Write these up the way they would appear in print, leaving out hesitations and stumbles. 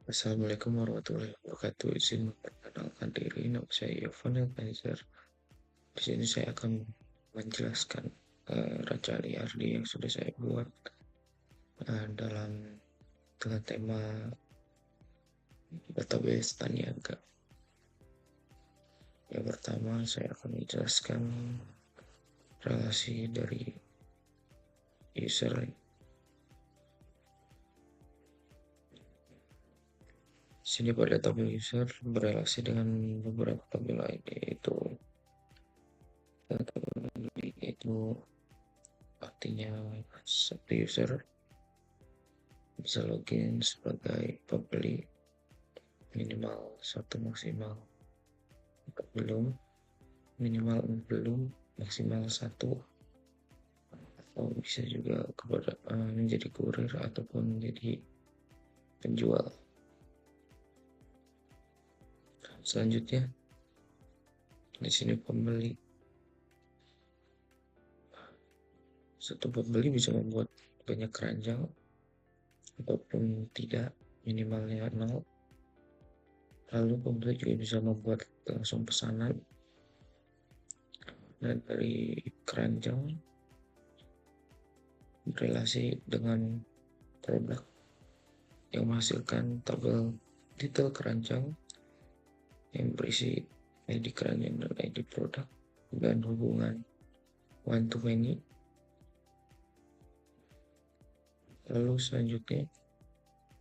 Assalamualaikum warahmatullahi wabarakatuh. Izin memperkenalkan diri, nama saya Yovan Elkanizar. Di sini saya akan menjelaskan rencana IRD yang sudah saya buat dalam dengan tema database Taniaga. Yang pertama, saya akan menjelaskan relasi dari user. Sini pada tabel user berelasi dengan beberapa tabel lain, yaitu artinya satu user bisa login sebagai pembeli minimal 1, belum maksimal 1, atau bisa juga kepada menjadi kurir ataupun menjadi penjual. Selanjutnya di sini satu pembeli bisa membuat banyak keranjang ataupun tidak, minimalnya 0. Lalu pembeli juga bisa membuat langsung pesanan, dan dari keranjang berelasi dengan produk yang menghasilkan tabel detail keranjang yang berisi ID keranjang dan ID produk dan hubungan one to many. Lalu selanjutnya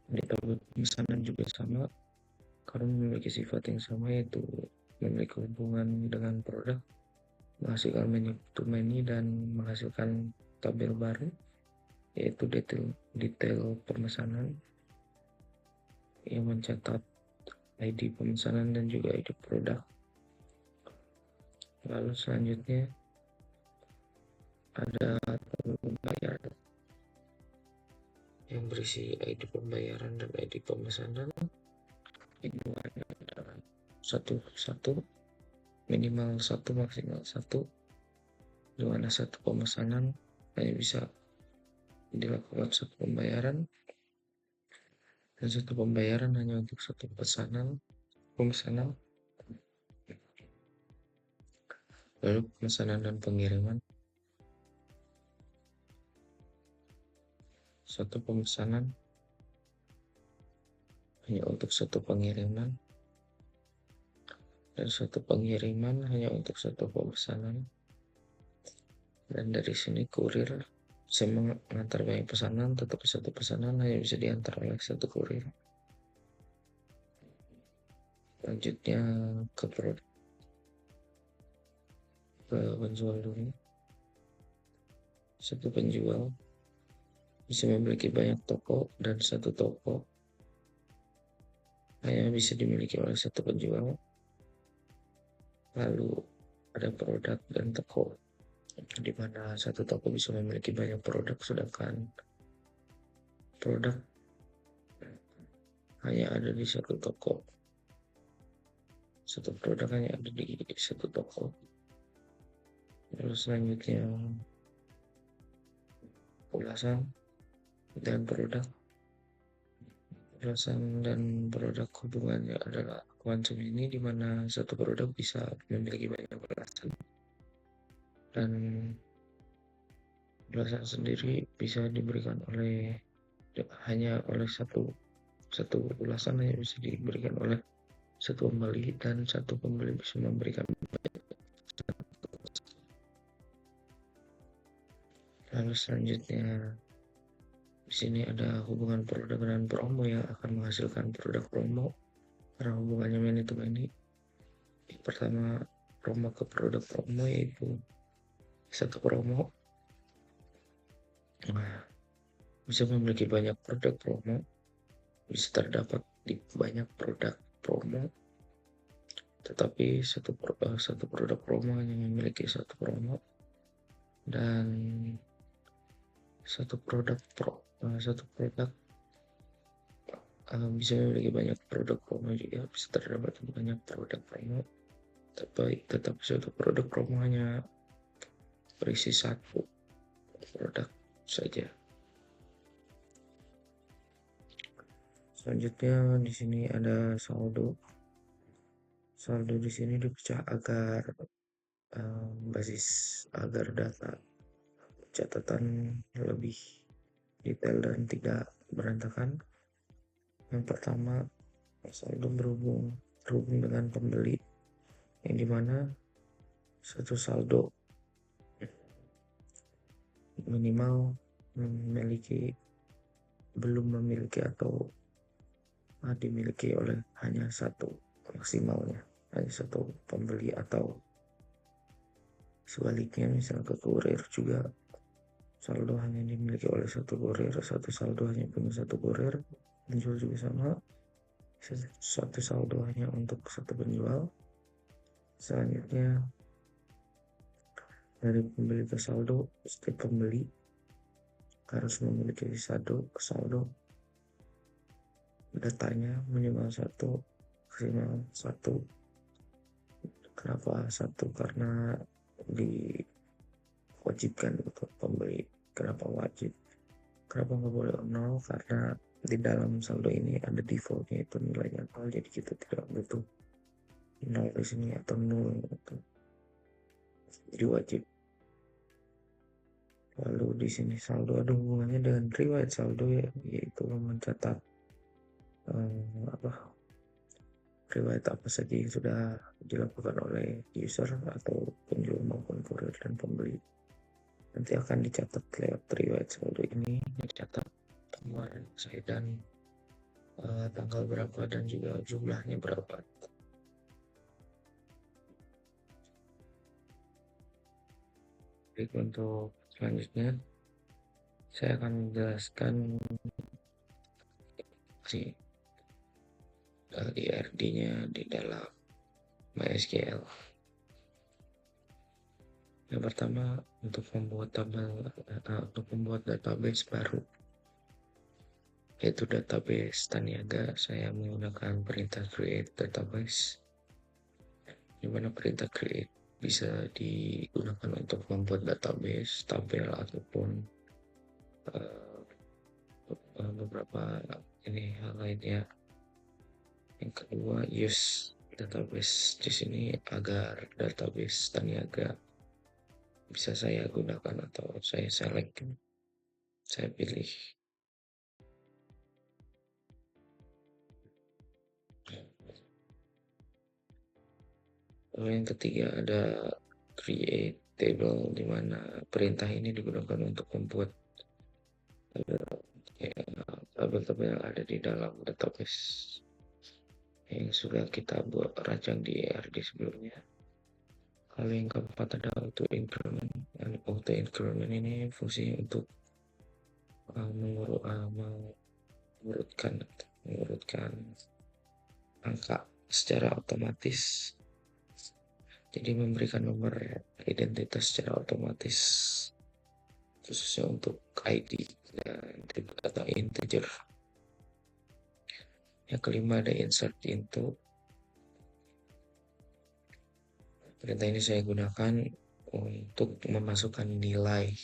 di tabel pemesanan juga sama, karena memiliki sifat yang sama, yaitu memiliki hubungan dengan produk, menghasilkan many to many, dan menghasilkan tabel baru yaitu detail pemesanan yang mencatat ID pemesanan dan juga ID produk. Lalu selanjutnya ada tabel pembayar yang berisi ID pembayaran dan ID pemesanan. Hubungannya adalah 1, minimal 1, maksimal 1, di mana satu pemesanan hanya bisa dilakukan satu pembayaran, dan satu pembayaran hanya untuk satu pemesanan. Lalu pemesanan dan pengiriman. Satu pemesanan hanya untuk satu pengiriman, dan satu pengiriman hanya untuk satu pemesanan. Dan dari sini kurir bisa mengantar banyak pesanan, tetapi satu pesanan hanya bisa diantar oleh satu kurir. Lanjutnya ke penjual dulu. Satu penjual bisa memiliki banyak toko, dan satu toko hanya bisa dimiliki oleh satu penjual. Lalu ada produk dan toko, di mana satu toko bisa memiliki banyak produk, sedangkan produk hanya ada di satu toko. Satu produk hanya ada di satu toko. Lalu selanjutnya ulasan dan produk. Ulasan dan produk hubungannya adalah one to many, di mana satu produk bisa memiliki banyak ulasan, dan ulasan sendiri bisa diberikan hanya oleh satu ulasan hanya bisa diberikan oleh satu pembeli, dan satu pembeli bisa memberikan. Lalu selanjutnya di sini ada hubungan produk dan promo yang akan menghasilkan produk promo, karena hubungannya many to many. Yang pertama, promo ke produk promo, yaitu satu promo bisa memiliki banyak produk promo, bisa terdapat di banyak produk promo, tetapi satu produk promo hanya memiliki satu promo, dan satu produk bisa memiliki banyak produk promo juga, bisa terdapat banyak produk promo, tetapi suatu produk promo hanya berisi satu produk saja. Selanjutnya Selanjutnya di sini ada saldo. Saldo di sini dipecah agar basis agar data catatan lebih detail dan tidak berantakan. Yang pertama, saldo terhubung dengan pembeli, yang dimana satu saldo minimal belum memiliki atau dimiliki oleh hanya satu, maksimalnya hanya satu pembeli, atau sebaliknya misal ke kurir juga saldo hanya dimiliki oleh satu kurir, satu saldo hanya punya satu kurir. Penjual juga sama, satu saldo hanya untuk satu penjual. Selanjutnya dari pembeli ke saldo, setiap pembeli harus memiliki saldo datanya minimal satu, maksimal satu. Kenapa satu? Karena diwajibkan untuk pembeli. Kenapa wajib? Kenapa nggak boleh nol? Karena di dalam saldo ini ada defaultnya itu nilainya nol, jadi kita tidak butuh nol di sini atau nol gitu. Jadi wajib. Lalu di sini saldo ada hubungannya dengan riwayat saldo, yaitu mencatat riwayat apa saja yang sudah dilakukan oleh user atau penjual maupun kurir dan pembeli. Nanti akan dicatat lewat riwayat saldo ini, dicatat kemarin saya dan tanggal berapa dan juga jumlahnya berapa. Baik, untuk selanjutnya saya akan menjelaskan si IRD-nya di dalam MySQL. Yang pertama, untuk membuat database baru, yaitu database Taniaga, saya menggunakan perintah create database, di mana perintah create bisa digunakan untuk membuat database, tabel, ataupun beberapa hal lainnya. Yang kedua, use database di sini agar database Taniaga bisa saya gunakan atau saya select, saya pilih. Lalu yang ketiga ada create table, di mana perintah ini digunakan untuk membuat tabel-tabel yang ada di dalam database yang sudah kita buat rancang di ERD sebelumnya. Kalau yang keempat ada auto increment. Auto increment ini fungsinya untuk mengurutkan angka secara otomatis. Jadi memberikan nomor identitas secara otomatis, khususnya untuk ID atau integer. Yang kelima ada insert into. Perintah ini saya gunakan untuk memasukkan nilai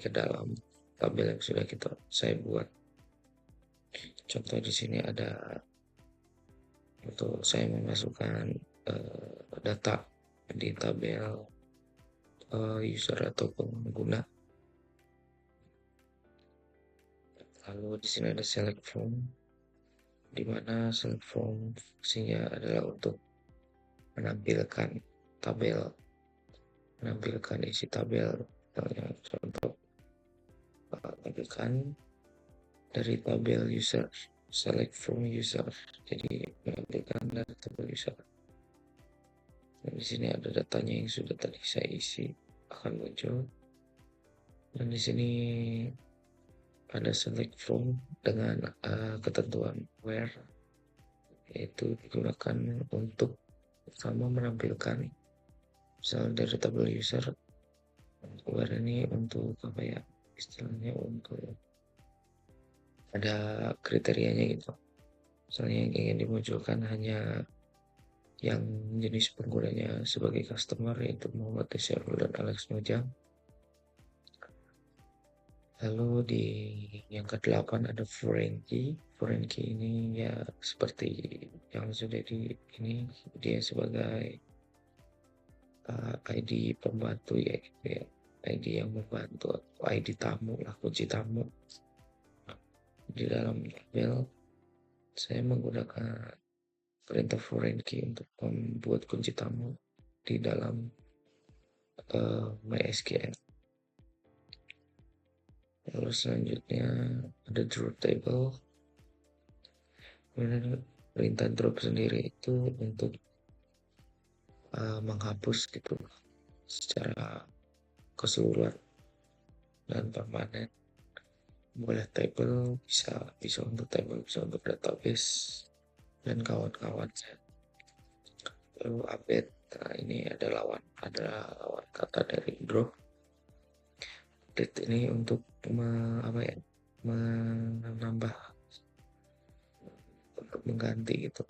ke dalam tabel yang sudah saya buat. Contoh di sini ada untuk saya memasukkan data di tabel user atau pengguna. Lalu di sini ada select from, di mana select from fungsinya adalah untuk menampilkan isi tabel. Contoh, tampilkan dari tabel user, select from user, jadi menampilkan dari tabel user. Dan di sini ada datanya yang sudah tadi saya isi akan muncul. Dan di sini ada select from dengan ketentuan where, yaitu digunakan untuk sama menampilkan misal dari tabel user, where ini untuk istilahnya untuk ada kriterianya gitu. Misalnya yang ingin dimunculkan hanya yang jenis penggunanya sebagai customer, yaitu Muhammad Tesyarul dan Alex Mojang. Lalu di yang ke-8 ada foreign key. Foreign key ini ya seperti yang sudah di ini, dia sebagai ID pembantu ya gitu ya. ID yang membantu atau ID tamu lah, kunci tamu. Di dalam email saya menggunakan perintah foreign key untuk membuat kunci tamu di dalam MySQL. Lalu selanjutnya ada draw table. Kemudian perintah drop sendiri itu untuk menghapus gitu secara keseluruhan dan permanen. Boleh table, bisa untuk table, bisa untuk database dan kawan-kawannya. Lalu update, nah ini ada lawan kata dari drop. Update ini untuk menambah, untuk mengganti gitu,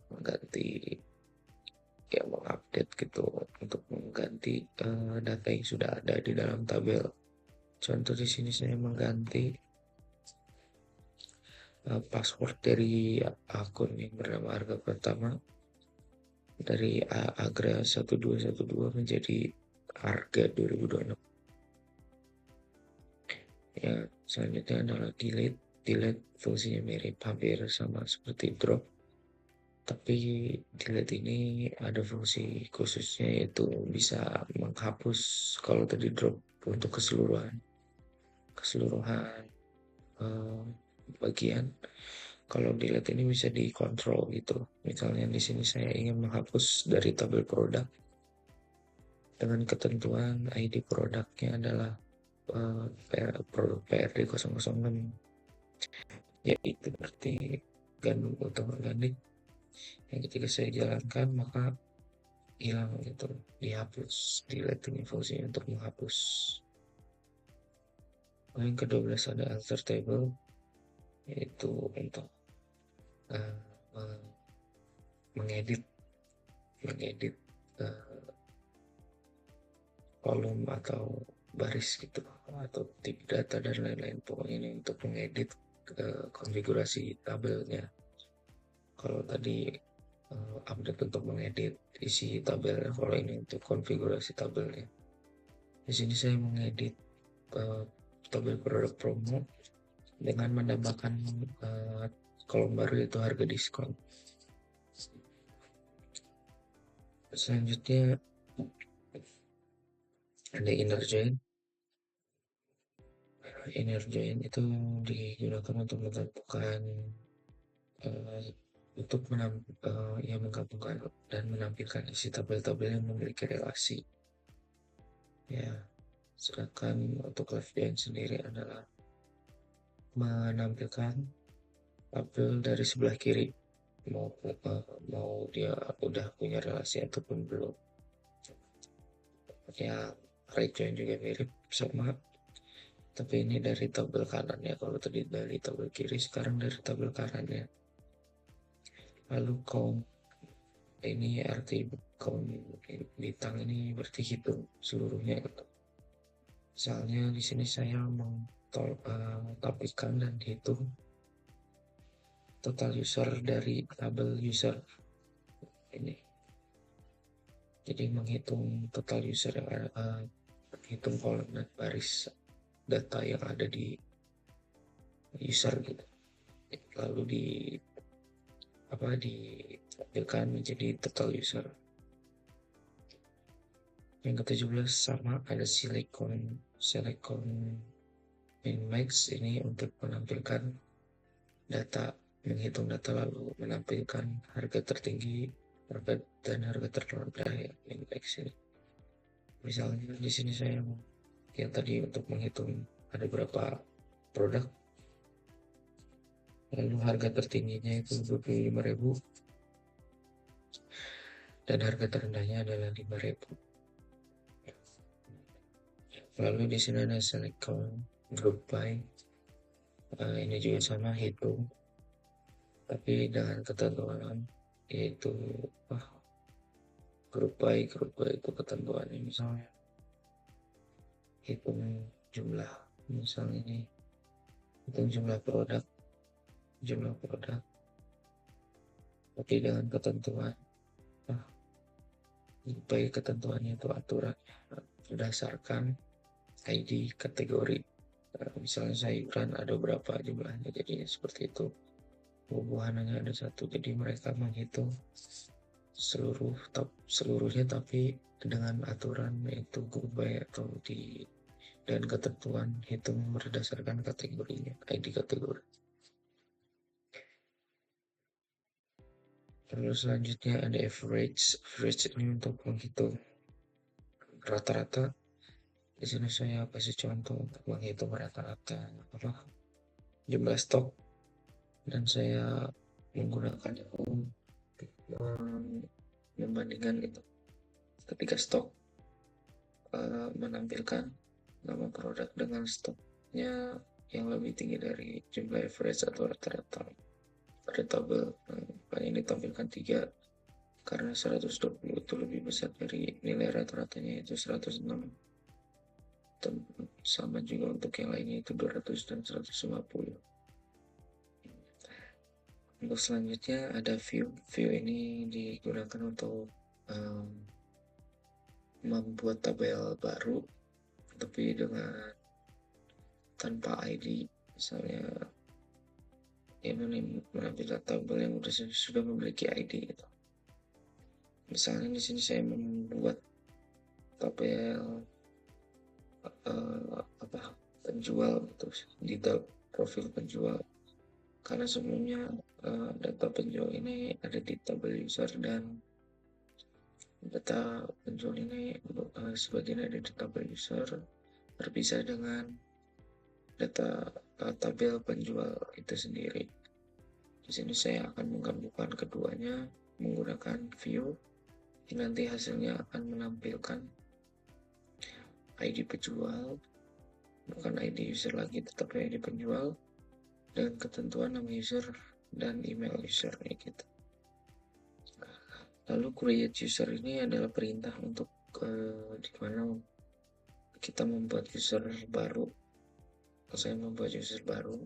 ya mengupdate gitu, untuk mengganti data yang sudah ada di dalam tabel. Contoh di sini saya mengganti password dari akun yang bernama Harga Pertama dari Agra 1212 menjadi Harga 2026. Ya, selanjutnya adalah delete. Delete fungsinya mirip, hampir sama seperti drop. Tapi delete ini ada fungsi khususnya, yaitu bisa menghapus kalau tadi drop untuk keseluruhan eh, bagian. Kalau delete ini bisa dikontrol gitu. Misalnya di sini saya ingin menghapus dari tabel produk dengan ketentuan ID produknya adalah produk PRD 006. Ya itu berarti gandum utama organik. Yang ketika saya jalankan maka hilang gitu, dihapus. Delete ini fungsinya untuk menghapus. Yang ke-12 ada alter table, yaitu untuk uh, mengedit kolom atau baris gitu, atau tip data dan lain-lain. Pokoknya ini untuk mengedit konfigurasi tabelnya. Kalau tadi update untuk mengedit isi tabel, kalau ini untuk konfigurasi tabelnya. Di sini saya mengedit tabel produk promo dengan menambahkan kolom baru, yaitu harga diskon. Selanjutnya ada inner join. Inner join itu digunakan untuk menentukan untuk menggabungkan dan menampilkan isi tabel-tabel yang memiliki relasi. Ya, sedangkan untuk left join sendiri adalah menampilkan tabel dari sebelah kiri, mau dia udah punya relasi ataupun belum. Ya, right join juga mirip sama, tapi ini dari tabel kanan ya. Kalau tadi dari tabel kiri, sekarang dari tabel kanan ya. Lalu count ini arti count bintang ini berarti hitung seluruhnya gitu. Misalnya di sini saya mentampilkan dan hitung total user dari tabel user ini. Jadi menghitung total user yang ada, menghitung kolom dan baris data yang ada di user gitu. Lalu ditampilkan menjadi total user. Yang ke-17 sama, ada select min max ini untuk menampilkan data, menghitung data lalu menampilkan harga tertinggi, dan harga terendah ya, min max ini. Misalnya di sini saya yang tadi untuk menghitung ada berapa produk, lalu harga tertingginya itu 25.000 dan harga terendahnya adalah 5.000. Lalu di sini ada select count, group by, ini juga sama, hitung tapi dengan ketentuan, yaitu group by itu ketentuannya misalnya hitung jumlah, misalnya ini hitung jumlah produk, tapi dengan ketentuan, baik ketentuannya itu aturannya berdasarkan ID kategori. Misalnya sayuran ada berapa jumlahnya, jadi seperti itu. Buah-buahan hanya ada satu, jadi mereka menghitung seluruhnya, tapi dengan aturan yaitu group by atau dan ketentuan hitung berdasarkan kategorinya, ID kategori. Lalu selanjutnya ada average. Average ini untuk menghitung rata-rata. Di sini saya kasih contoh untuk menghitung rata-rata jumlah stok, dan saya menggunakannya untuk membandingkan itu. Ketika stok menampilkan nama produk dengan stoknya yang lebih tinggi dari jumlah average atau rata-rata pada tabel, yang ditampilkan 3, karena 120 itu lebih besar dari nilai rata-ratanya itu 106. Dan sama juga untuk yang lainnya itu 200 dan 150. Untuk selanjutnya ada view. View ini digunakan untuk membuat tabel baru tapi dengan tanpa ID. Misalnya ini menampilkan tabel yang sudah memiliki ID gitu. Misalnya di sini saya membuat tabel penjual gitu, detail profil penjual, karena sebelumnya data penjual ini ada di tabel user, dan data penjual ini sebagian ada di tabel user terpisah dengan data tabel penjual itu sendiri. Di sini saya akan menggabungkan keduanya menggunakan view. Nanti hasilnya akan menampilkan ID penjual, bukan ID user lagi, tetapi ID penjual, dan ketentuan nama user dan email usernya gitu. Lalu create user ini adalah perintah untuk di mana kita membuat user baru. Saya membuat user baru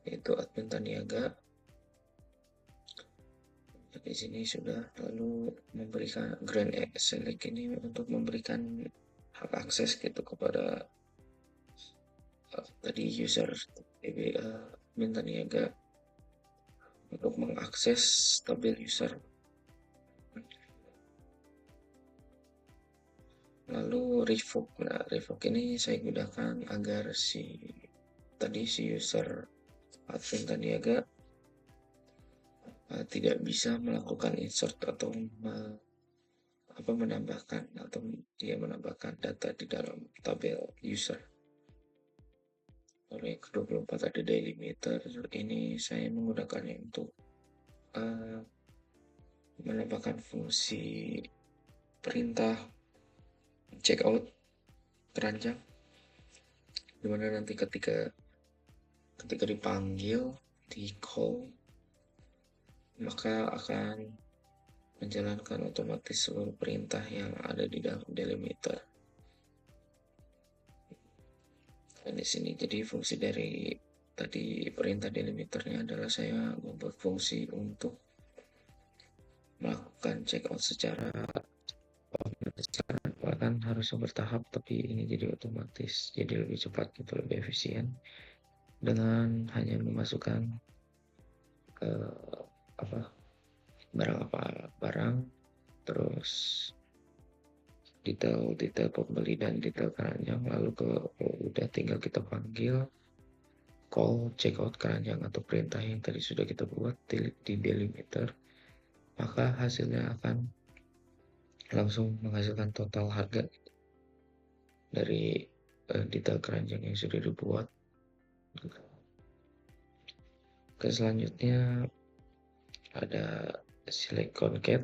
yaitu admin Taniaga. Di sini sudah, lalu memberikan grant select ini untuk memberikan hak akses gitu kepada tadi user admin Taniaga untuk mengakses tabel user. Lalu revoke. Nah, revoke ini saya gunakan agar si user admin Taniaga tidak bisa melakukan insert atau menambahkan data di dalam tabel user. Lalu yang ke-24 ada delimiter. Ini saya menggunakannya untuk menambahkan fungsi perintah checkout keranjang, dimana nanti ketika dipanggil di call maka akan menjalankan otomatis seluruh perintah yang ada di dalam delimiter. Dan di sini jadi fungsi dari tadi perintah delimiternya adalah saya membuat fungsi untuk melakukan checkout secara bahkan harus bertahap, tapi ini jadi otomatis, jadi lebih cepat gitu, lebih efisien dengan hanya memasukkan barang, terus detail pembeli dan detail keranjang, lalu udah tinggal kita panggil call checkout keranjang atau perintah yang tadi sudah kita buat di delimiter, maka hasilnya akan langsung menghasilkan total harga dari detail keranjang yang sudah dibuat. Selanjutnya ada select concat.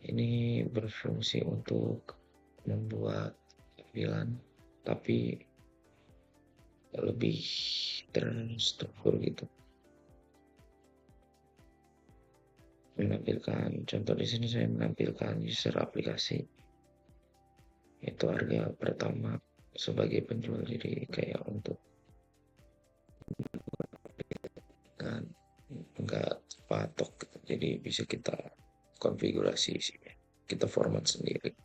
Ini berfungsi untuk membuat tampilan tapi lebih terstruktur gitu. Menampilkan contoh di sini, saya menampilkan user aplikasi, yaitu harga pertama sebagai penjual, jadi kayak untuk kan nggak patok gitu. Jadi bisa kita konfigurasi isinya, kita format sendiri.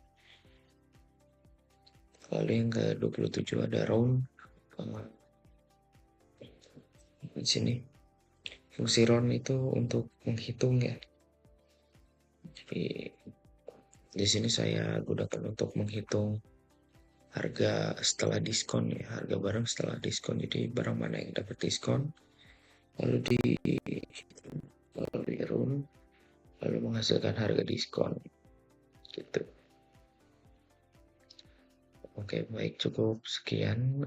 Lalu yang ke 27 ada round. Di sini fungsi round itu untuk menghitung ya. Jadi di sini saya gunakan untuk menghitung harga setelah diskon ya, harga barang setelah diskon. Jadi barang mana yang dapat diskon, lalu di round, lalu menghasilkan harga diskon gitu. Oke, baik, cukup sekian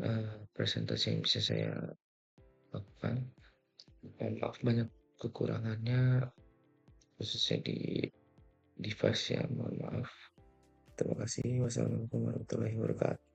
presentasi yang bisa saya lakukan. Maaf banyak kekurangannya, khususnya di device ya, mohon maaf. Terima kasih. Wassalamualaikum warahmatullahi wabarakatuh.